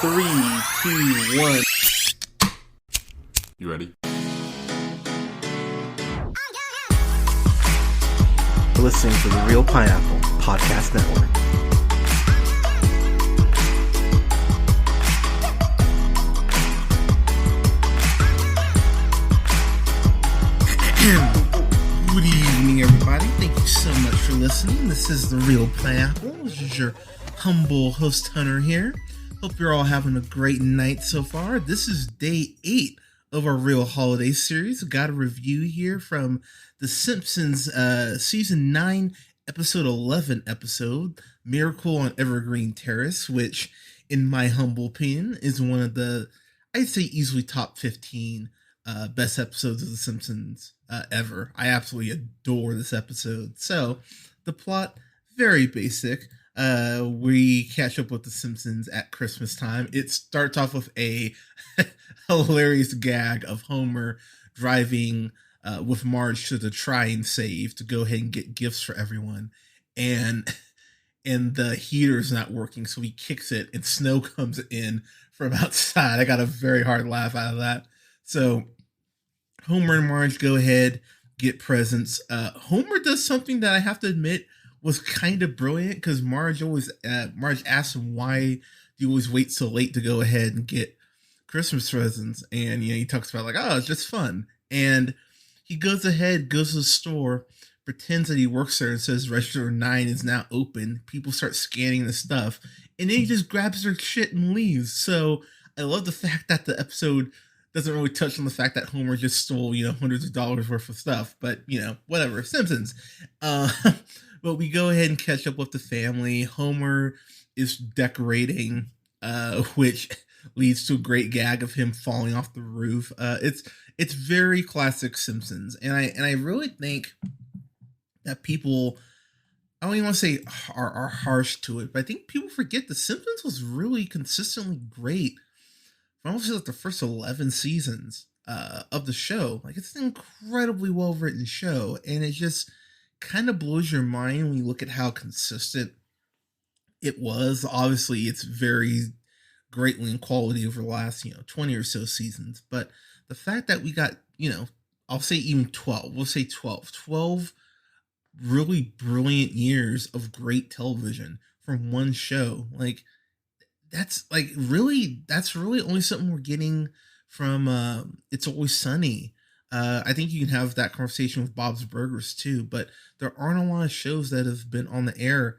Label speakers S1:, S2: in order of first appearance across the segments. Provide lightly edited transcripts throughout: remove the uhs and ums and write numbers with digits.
S1: 3, 2, 1.
S2: You ready?
S1: You're listening to the Real Pineapple Podcast Network.
S3: Good evening, everybody. Thank you so much for listening. This is the Real Pineapple. This is your humble host, Hunter, here. Hope you're all having a great night so far. This is day 8 of our Real Holiday series. Got a review here from the Simpsons season 9, episode 11 episode, Miracle on Evergreen Terrace, which, in my humble opinion, is one of the, I'd say, easily top 15 best episodes of The Simpsons ever. I absolutely adore this episode. So, the plot, very basic. We catch up with The Simpsons at Christmas time. It starts off with a hilarious gag of Homer driving with Marge to the Try and Save to go ahead and get gifts for everyone. And the heater's not working, so he kicks it and snow comes in from outside. I got a very hard laugh out of that. So Homer and Marge go ahead, get presents. Homer does something that I have to admit was kind of brilliant, because Marge asks him, why do you always wait so late to go ahead and get Christmas presents? And he talks about it's just fun. And he goes ahead, goes to the store, pretends that he works there and says register 9 is now open. People start scanning the stuff, and then he just grabs their shit and leaves. So I love the fact that the episode doesn't really touch on the fact that Homer just stole, hundreds of dollars worth of stuff. But, whatever. Simpsons. But we go ahead and catch up with the family. Homer is decorating, which leads to a great gag of him falling off the roof. It's very classic Simpsons. And I really think that people, I don't even want to say are harsh to it, but I think people forget The Simpsons was really consistently great for almost like the first 11 seasons of the show. It's an incredibly well written show, and it just kind of blows your mind when you look at how consistent it was. Obviously, it's very greatly in quality over the last 20 or so seasons, but the fact that we got I'll say even 12, we'll say 12 really brilliant years of great television from one show. That's really only something we're getting from It's Always Sunny. I think you can have that conversation with Bob's Burgers too, but there aren't a lot of shows that have been on the air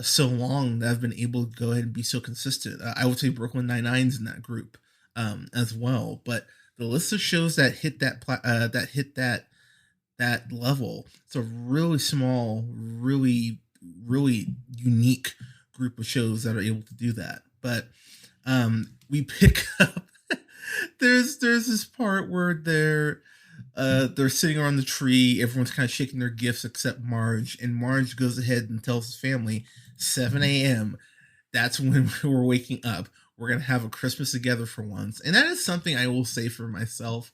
S3: so long that have been able to go ahead and be so consistent. I would say Brooklyn Nine-Nine's in that group as well, but the list of shows that hit that level, it's a really small, really unique group of shows that are able to do that. But we pick up there's this part where they're sitting around the tree, everyone's kind of shaking their gifts except Marge, and Marge goes ahead and tells his family 7 a.m. that's when we're waking up, we're gonna have a Christmas together for once. And that is something I will say for myself,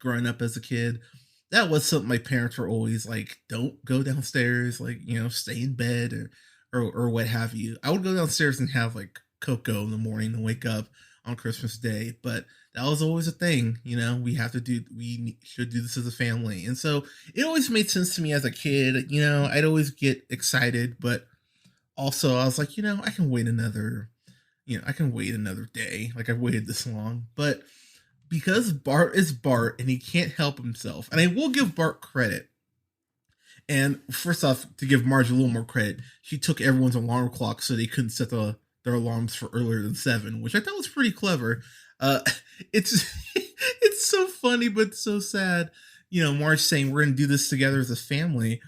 S3: growing up as a kid. That was something my parents were always like, don't go downstairs, stay in bed or what have you. I would go downstairs and have cocoa in the morning and wake up on Christmas Day, but that was always a thing. We should do this as a family. And so it always made sense to me as a kid. I'd always get excited, but also I was like, I can wait another day. I've waited this long. But because Bart is Bart and he can't help himself, and I will give Bart credit. And first off, to give Marge a little more credit, she took everyone's alarm clock so they couldn't set their alarms for earlier than 7, which I thought was pretty clever. It's it's so funny but so sad. Marge saying we're gonna do this together as a family,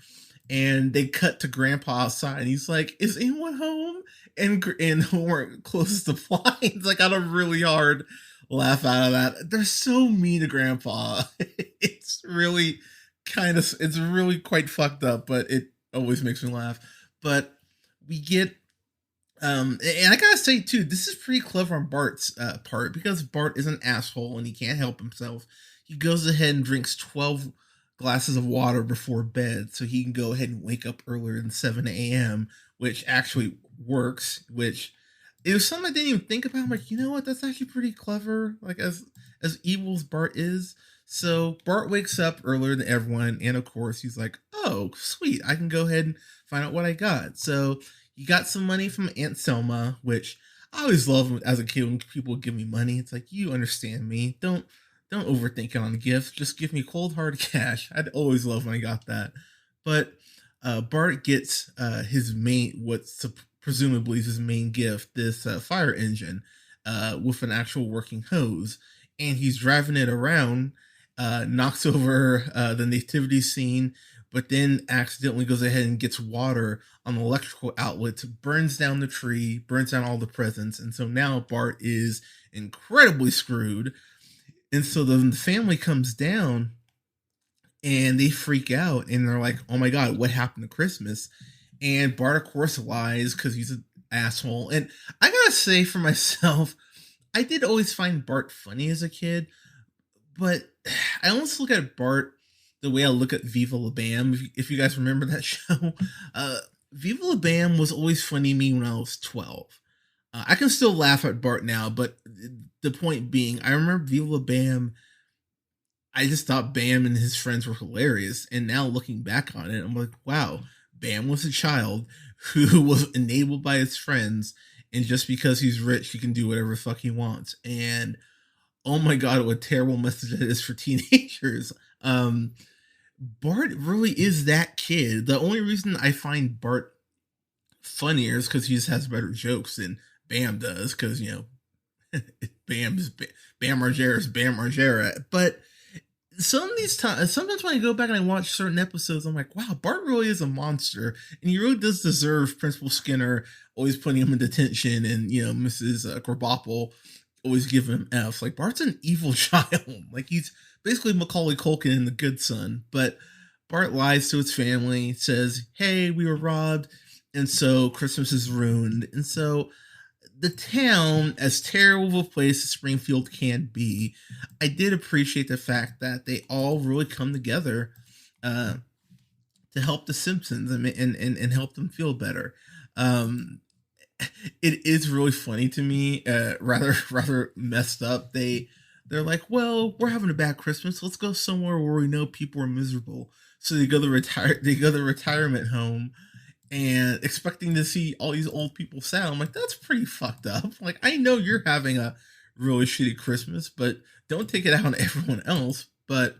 S3: and they cut to Grandpa outside, and he's like, "Is anyone home?" And Homer closes the blinds. I got a really hard laugh out of that. They're so mean to Grandpa. It's really quite fucked up, but it always makes me laugh. But we get and I gotta say too, this is pretty clever on Bart's part, because Bart is an asshole and he can't help himself. He goes ahead and drinks 12 glasses of water before bed so he can go ahead and wake up earlier than 7 a.m., which actually works, which it was something I didn't even think about. I'm like, you know what? That's actually pretty clever. Like as evil as Bart is. So Bart wakes up earlier than everyone, and of course he's like, "Oh, sweet! I can go ahead and find out what I got." So he got some money from Aunt Selma, which I always love as a kid when people give me money. It's like, you understand me. Don't overthink it on gifts. Just give me cold hard cash. I'd always love when I got that. But Bart gets his main, presumably is his main gift, this fire engine with an actual working hose, and he's driving it around, knocks over the nativity scene, but then accidentally goes ahead and gets water on the electrical outlet, burns down the tree, burns down all the presents, and so now Bart is incredibly screwed. And so the family comes down and they freak out and they're like, "Oh my god, what happened to Christmas?" And Bart, of course, lies because he's an asshole. And I gotta say for myself, I did always find Bart funny as a kid, but I almost look at Bart the way I look at Viva La Bam. If you guys remember that show, Viva La Bam was always funny to me when I was 12. I can still laugh at Bart now, but the point being, I remember Viva La Bam. I just thought Bam and his friends were hilarious. And now looking back on it, I'm like, wow, Bam was a child who was enabled by his friends. And just because he's rich, he can do whatever the fuck he wants. And oh my God, what a terrible message that is for teenagers. Bart really is that kid. The only reason I find Bart funnier is because he just has better jokes than Bam does. Because, Bam Margera is Bam Margera. But some of these times, sometimes when I go back and I watch certain episodes, I'm like, wow, Bart really is a monster, and he really does deserve Principal Skinner always putting him in detention, and Mrs. Krabappel always giving him F's. Like, Bart's an evil child. Like, he's basically Macaulay Culkin in The Good Son. But Bart lies to his family, says, "Hey, we were robbed, and so Christmas is ruined." And so the town, as terrible of a place as Springfield can be, I did appreciate the fact that they all really come together to help the Simpsons and help them feel better. It is really funny to me, rather messed up. They're like, "Well, we're having a bad Christmas. Let's go somewhere where we know people are miserable." So they go to the retirement home, and expecting to see all these old people sad. I'm like, that's pretty fucked up. Like, I know you're having a really shitty Christmas, but don't take it out on everyone else. But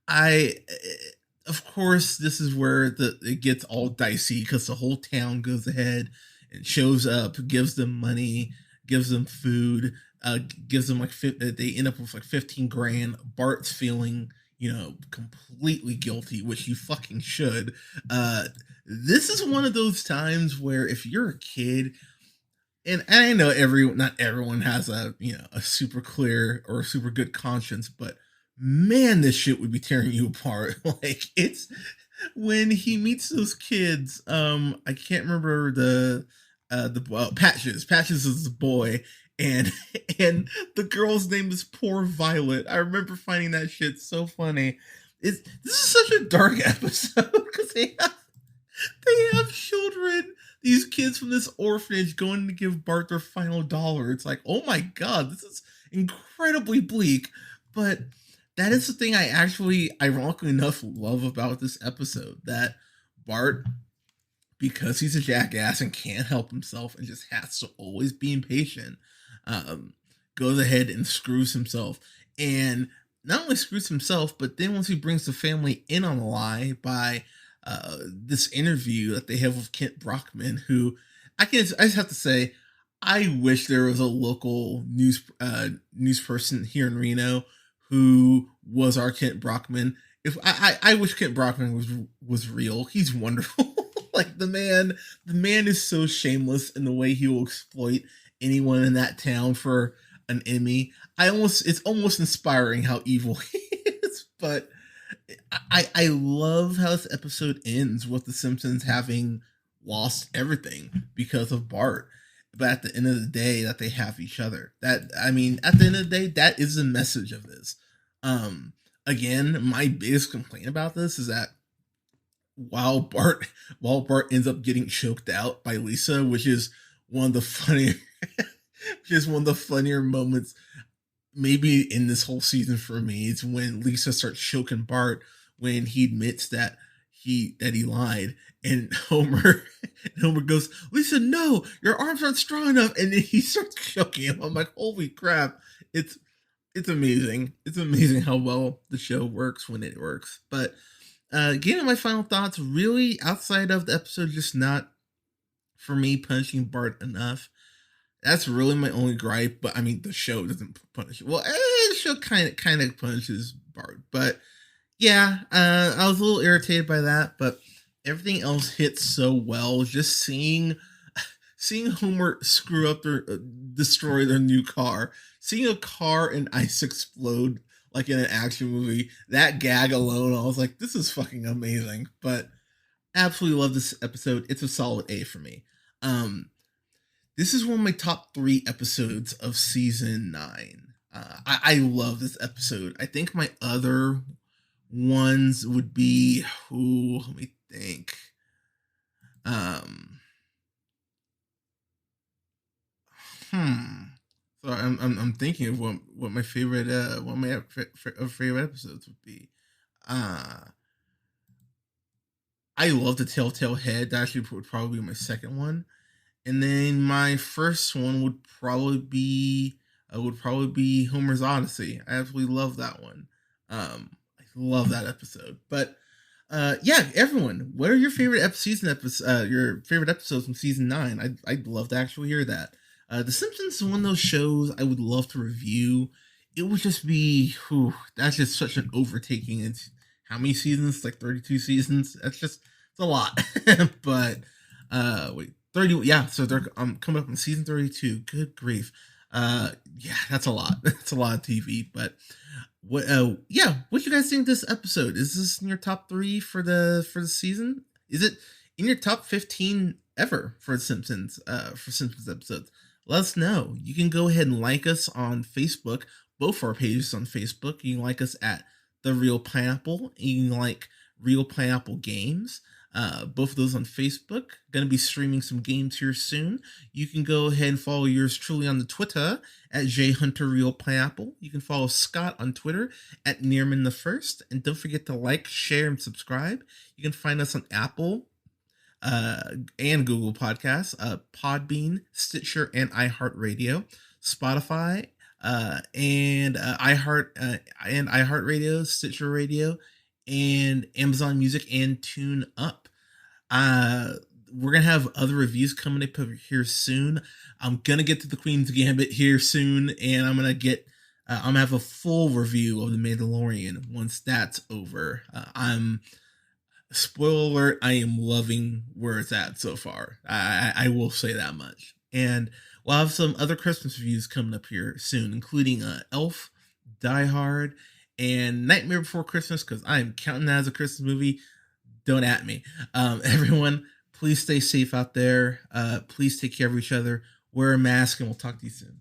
S3: of course, this is where it gets all dicey because the whole town goes ahead and shows up, gives them money, gives them food, gives them they end up with like 15 grand. Bart's feeling, completely guilty, which you fucking should. This is one of those times where if you're a kid, and I know not everyone has a super clear or super good conscience, but man, this shit would be tearing you apart. Like, it's when he meets those kids. I can't remember the Patches. Patches is the boy, and the girl's name is Poor Violet. I remember finding that shit so funny. This is such a dark episode because they have children, these kids from this orphanage going to give Bart their final dollar. It's like, oh my God, this is incredibly bleak. But that is the thing I actually, ironically enough, love about this episode. That Bart, because he's a jackass and can't help himself and just has to always be impatient, goes ahead and screws himself. And not only screws himself, but then once he brings the family in on the lie by this interview that they have with Kent Brockman, who I just have to say, I wish there was a local news person here in Reno who was our Kent Brockman. If I wish Kent Brockman was real. He's wonderful. Like, the man is so shameless in the way he will exploit anyone in that town for an Emmy. It's almost inspiring how evil he is. But I love how this episode ends with the Simpsons having lost everything because of Bart. But at the end of the day, that they have each other. At the end of the day, that is the message of this. Again, my biggest complaint about this is that while Bart ends up getting choked out by Lisa, which is one of the Just one of the funnier moments, maybe in this whole season for me, is when Lisa starts choking Bart when he admits that he lied, and Homer goes, "Lisa, no, your arms aren't strong enough," and then he starts choking him. I'm like, holy crap! It's it's amazing. It's amazing how well the show works when it works. But getting my final thoughts, really outside of the episode, just not for me punching Bart enough. That's really my only gripe. But I mean, the show doesn't punish. Well, the show kind of punishes Bart. But yeah, I was a little irritated by that. But everything else hits so well. Just seeing Homer screw up destroy their new car, seeing a car and ice explode like in an action movie, that gag alone, I was like, this is fucking amazing. But absolutely love this episode. It's a solid A for me. This is one of my top 3 episodes of season 9. I love this episode. I think my other ones would be, let me think. So I'm thinking of what my favorite favorite episodes would be. I love the Telltale Head. That actually would probably be my second one, and then my first one would probably be Homer's Odyssey. I absolutely love that one. I love that episode. But yeah, everyone, what are your favorite your favorite episodes from season 9? I'd love to actually hear that. The Simpsons is one of those shows I would love to review. It would just be, that's just such an overtaking. It's how many seasons? Like 32 seasons. It's a lot. But wait, 30. Yeah, so they're coming up on season 32. Good grief. Yeah, that's a lot. That's a lot of TV. But what you guys think of this episode? Is this in your top 3 for the season? Is it in your top 15 ever for Simpsons episodes? Let us know. You can go ahead and like us on Facebook, both our pages on Facebook. You can like us at The Real Pineapple. You can like Real Pineapple Games. Both of those on Facebook. Going to be streaming some games here soon. You can go ahead and follow yours truly on the Twitter at JHunterRealPineapple. You can follow Scott on Twitter at Nearman1st. And don't forget to like, share, and subscribe. You can find us on Apple and Google Podcasts, Podbean, Stitcher, and iHeartRadio, Spotify, and iHeartRadio, Stitcher Radio, and Amazon Music and Tune Up. We're gonna have other reviews coming up here soon. I'm gonna get to the Queen's Gambit here soon, and I'm gonna have a full review of The Mandalorian once that's over. Spoiler alert, I am loving where it's at so far. I will say that much. And we'll have some other Christmas reviews coming up here soon, including Elf, Die Hard, and Nightmare Before Christmas, because I am counting that as a Christmas movie. Don't at me. Everyone, please stay safe out there. Please take care of each other. Wear a mask, and we'll talk to you soon.